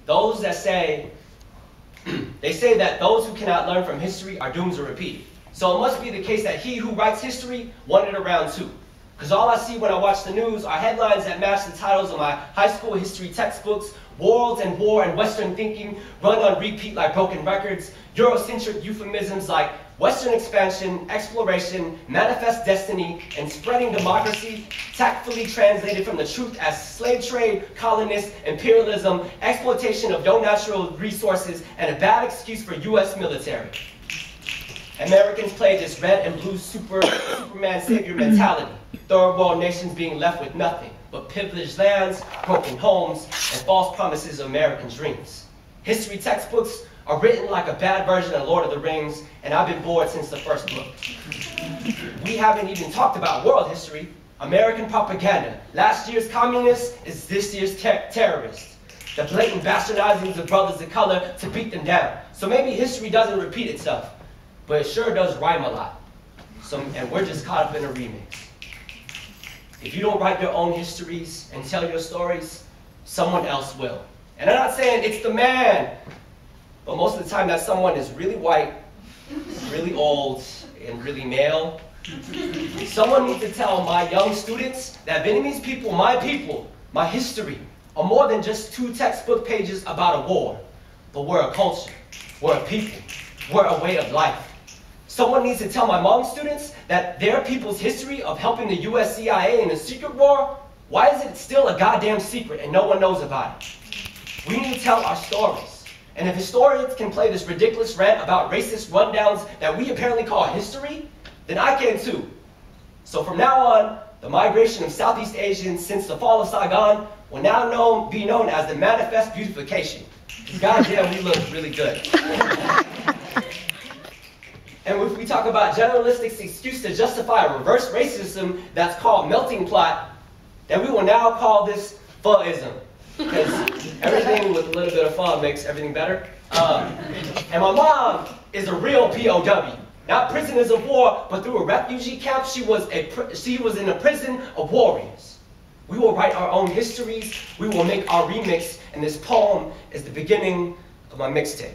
those that say, they say that those who cannot learn from history are doomed to repeat. So it must be the case that he who writes history wanted it around too. Because all I see when I watch the news are headlines that match the titles of my high school history textbooks: Worlds and War and Western Thinking run on repeat like broken records, Eurocentric euphemisms like Western expansion, exploration, manifest destiny, and spreading democracy, tactfully translated from the truth as slave trade, colonist, imperialism, exploitation of no natural resources, and a bad excuse for US military. Americans play this red and blue Superman savior mentality, third world nations being left with nothing but privileged lands, broken homes, and false promises of American dreams. History textbooks are written like a bad version of Lord of the Rings, and I've been bored since the first book. We haven't even talked about world history, American propaganda. Last year's communists is this year's terrorists. The blatant bastardizings of brothers of color to beat them down. So maybe history doesn't repeat itself, but it sure does rhyme a lot. And we're just caught up in a remix. If you don't write your own histories and tell your stories, someone else will. And I'm not saying it's the man, but most of the time that someone is really white, really old, and really male. Someone needs to tell my young students that Vietnamese people, my history, are more than just 2 textbook pages about a war. But we're a culture, we're a people, we're a way of life. Someone needs to tell my Hmong students that their people's history of helping the US CIA in a secret war, why is it still a goddamn secret and no one knows about it? We need to tell our stories. And if historians can play this ridiculous rant about racist rundowns that we apparently call history, then I can too. So from now on, the migration of Southeast Asians since the fall of Saigon will now be known as the Manifest Beautification. Goddamn, we look really good. And if we talk about generalistic excuse to justify a reverse racism that's called melting pot, then we will now call this pho-ism. Because everything with a little bit of fun makes everything better. And my mom is a real POW. Not prisoners of war, but through a refugee camp, she was in a prison of warriors. We will write our own histories. We will make our remix. And this poem is the beginning of my mixtape.